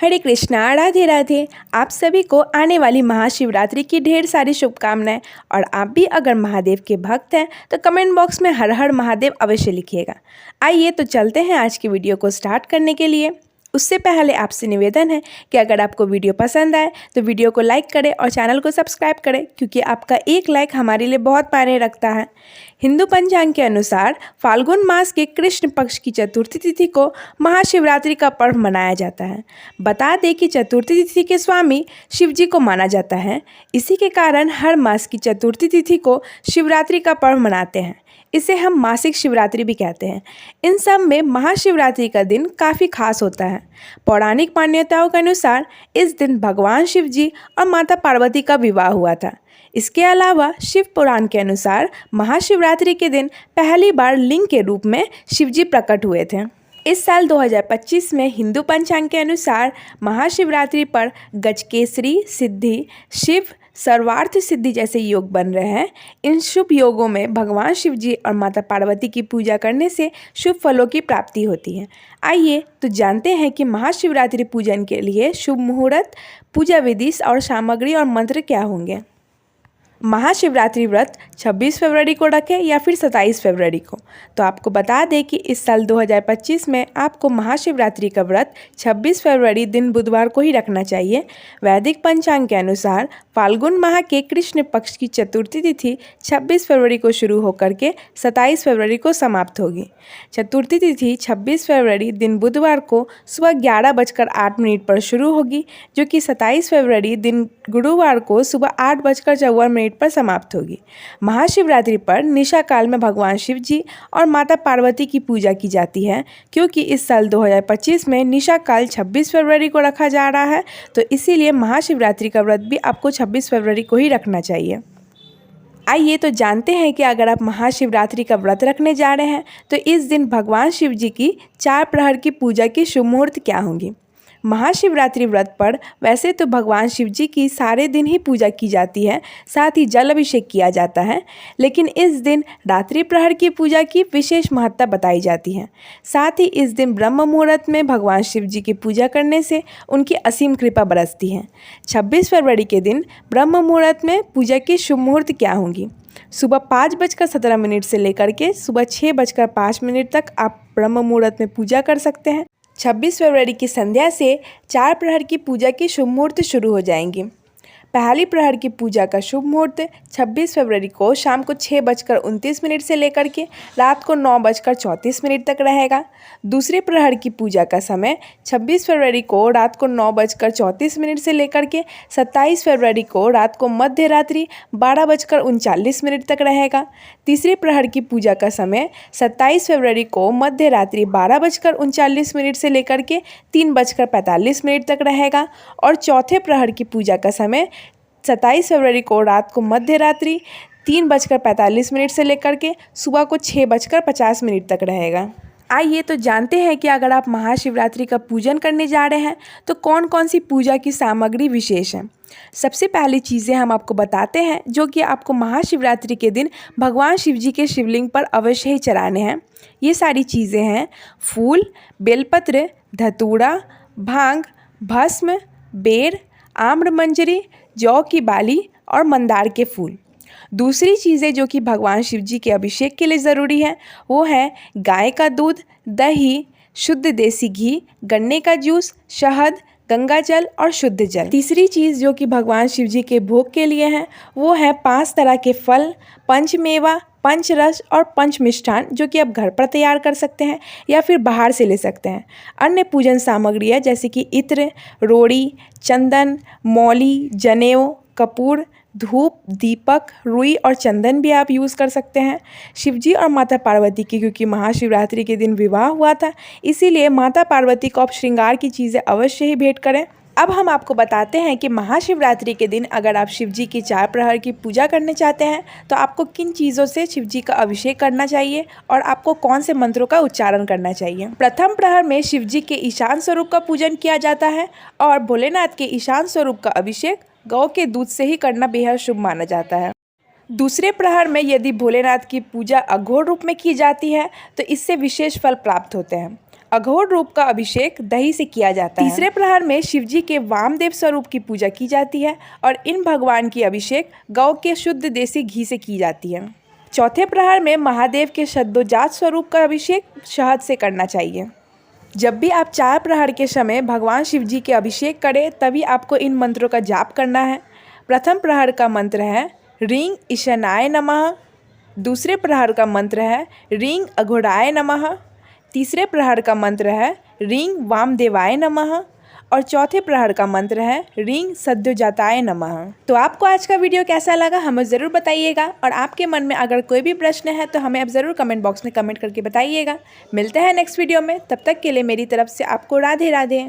हरे कृष्णा, राधे राधे। आप सभी को आने वाली महाशिवरात्रि की ढेर सारी शुभकामनाएं। और आप भी अगर महादेव के भक्त हैं तो कमेंट बॉक्स में हर हर महादेव अवश्य लिखिएगा। आइए तो चलते हैं आज की वीडियो को स्टार्ट करने के लिए। उससे पहले आपसे निवेदन है कि अगर आपको वीडियो पसंद आए तो वीडियो को लाइक करें और चैनल को सब्सक्राइब करें, क्योंकि आपका एक लाइक हमारे लिए बहुत मायने रखता है। हिंदू पंचांग के अनुसार फाल्गुन मास के कृष्ण पक्ष की चतुर्थी तिथि को महाशिवरात्रि का पर्व मनाया जाता है। बता दें कि चतुर्थी तिथि के स्वामी शिव जी को माना जाता है। इसी के कारण हर मास की चतुर्थी तिथि को शिवरात्रि का पर्व मनाते हैं। इसे हम मासिक शिवरात्रि भी कहते हैं। इन सब में महाशिवरात्रि का दिन काफ़ी खास होता है। पौराणिक मान्यताओं के अनुसार इस दिन भगवान शिव जी और माता पार्वती का विवाह हुआ था। इसके अलावा शिव पुराण के अनुसार महाशिवरात्रि के दिन पहली बार लिंग के रूप में शिव जी प्रकट हुए थे। इस साल 2025 में हिंदू पंचांग के अनुसार महाशिवरात्रि पर गजकेसरी, सिद्धि, शिव सर्वार्थ सिद्धि जैसे योग बन रहे हैं। इन शुभ योगों में भगवान शिव जी और माता पार्वती की पूजा करने से शुभ फलों की प्राप्ति होती है। आइए तो जानते हैं कि महाशिवरात्रि पूजन के लिए शुभ मुहूर्त, पूजा विधि और सामग्री और मंत्र क्या होंगे। महाशिवरात्रि व्रत 26 फरवरी को रखें या फिर 27 फरवरी को। तो आपको बता दें कि इस साल 2025 में आपको महाशिवरात्रि का व्रत 26 फरवरी दिन बुधवार को ही रखना चाहिए। वैदिक पंचांग के अनुसार फाल्गुन माह के कृष्ण पक्ष की चतुर्थी तिथि 26 फरवरी को शुरू होकर के 27 फरवरी को समाप्त होगी। चतुर्थी तिथि 26 फरवरी दिन बुधवार को सुबह 11:08 पर शुरू होगी, जो कि 27 फरवरी दिन गुरुवार को सुबह 8:54 पर समाप्त होगी। महाशिवरात्रि पर निशा काल में भगवान शिव जी और माता पार्वती की पूजा की जाती है। क्योंकि इस साल 2025 में निशा काल 26 फरवरी को रखा जा रहा है, तो इसीलिए महाशिवरात्रि का व्रत भी आपको 26 फरवरी को ही रखना चाहिए। आइए तो जानते हैं कि अगर आप महाशिवरात्रि का व्रत रखने जा रहे हैं तो इस दिन भगवान शिव जी की 4 प्रहर की पूजा की शुभ मुहूर्त क्या होंगी। महाशिवरात्रि व्रत पर वैसे तो भगवान शिव जी की सारे दिन ही पूजा की जाती है, साथ ही जल अभिषेक किया जाता है, लेकिन इस दिन रात्रि प्रहर की पूजा की विशेष महत्ता बताई जाती है। साथ ही इस दिन ब्रह्म मुहूर्त में भगवान शिव जी की पूजा करने से उनकी असीम कृपा बरसती है। 26 फरवरी के दिन ब्रह्म मुहूर्त में पूजा की शुभ मुहूर्त क्या होंगी। सुबह 5:17 से लेकर के सुबह 6:05 तक आप ब्रह्म मुहूर्त में पूजा कर सकते हैं। 26 फरवरी की संध्या से 4 प्रहर की पूजा की शुभ मुहूर्त शुरू हो जाएंगी। पहली प्रहर की पूजा का शुभ मुहूर्त 26 फरवरी को शाम को 6:29 से लेकर के रात को 9:34 तक रहेगा। दूसरे प्रहर की पूजा का समय 26 फरवरी को रात को 9:34 से लेकर के 27 फरवरी को रात को मध्य रात्रि 12:39 तक रहेगा। तीसरे प्रहर की पूजा का समय 27 फरवरी को मध्य रात्रि 12:39 से लेकर के 3:45 तक रहेगा। और चौथे प्रहर की पूजा का समय 27 फरवरी को रात को मध्य रात्रि 3:45 से लेकर के सुबह को 6:50 तक रहेगा। आइए तो जानते हैं कि अगर आप महाशिवरात्रि का पूजन करने जा रहे हैं तो कौन कौन सी पूजा की सामग्री विशेष है। सबसे पहली चीज़ें हम आपको बताते हैं जो कि आपको महाशिवरात्रि के दिन भगवान शिव जी के शिवलिंग पर अवश्य ही चढ़ाने हैं। ये सारी चीज़ें हैं फूल, बेलपत्र, धतूरा, भांग, भस्म, बेर, आम्र मंजरी, जौ की बाली और मंदार के फूल। दूसरी चीज़ें जो कि भगवान शिव जी के अभिषेक के लिए ज़रूरी है वो है गाय का दूध, दही, शुद्ध देसी घी, गन्ने का जूस, शहद, गंगा जल और शुद्ध जल। तीसरी चीज़ जो कि भगवान शिव जी के भोग के लिए है वो है 5 तरह के फल, पंचमेवा, पंचरस और पंचमिष्ठान, जो कि आप घर पर तैयार कर सकते हैं या फिर बाहर से ले सकते हैं। अन्य पूजन सामग्रियाँ जैसे कि इत्र, रोड़ी, चंदन, मौली, जनेऊ, कपूर, धूप, दीपक, रुई और चंदन भी आप यूज़ कर सकते हैं। शिवजी और माता पार्वती की क्योंकि महाशिवरात्रि के दिन विवाह हुआ था, इसीलिए माता पार्वती को आप श्रृंगार की चीज़ें अवश्य ही भेंट करें। अब हम आपको बताते हैं कि महाशिवरात्रि के दिन अगर आप शिव जी की 4 प्रहर की पूजा करने चाहते हैं तो आपको किन चीज़ों से शिव जी का अभिषेक करना चाहिए और आपको कौन से मंत्रों का उच्चारण करना चाहिए। प्रथम प्रहर में शिव जी के ईशान स्वरूप का पूजन किया जाता है और भोलेनाथ के ईशान स्वरूप का अभिषेक गौ के दूध से ही करना बेहद शुभ माना जाता है। दूसरे प्रहर में यदि भोलेनाथ की पूजा अघोर रूप में की जाती है तो इससे विशेष फल प्राप्त होते हैं। अघोर रूप का अभिषेक दही से किया जाता है। तीसरे प्रहर में शिव जी के वामदेव स्वरूप की पूजा की जाती है और इन भगवान की अभिषेक गौ के शुद्ध देसी घी से की जाती है। चौथे प्रहर में महादेव के सद्योजात स्वरूप का अभिषेक शहद से करना चाहिए। जब भी आप 4 प्रहर के समय भगवान शिव जी के अभिषेक करें तभी आपको इन मंत्रों का जाप करना है। प्रथम प्रहर का मंत्र है रीं ईशानाय नमः। दूसरे प्रहर का मंत्र है रीं अघोराय नमः। तीसरे प्रहर का मंत्र है रीं वामदेवाय नमः और चौथे प्रहर का मंत्र है रीं सद्योजाताय नमः। तो आपको आज का वीडियो कैसा लगा हमें ज़रूर बताइएगा और आपके मन में अगर कोई भी प्रश्न है तो हमें अब ज़रूर कमेंट बॉक्स में कमेंट करके बताइएगा। मिलते हैं नेक्स्ट वीडियो में, तब तक के लिए मेरी तरफ से आपको राधे राधे।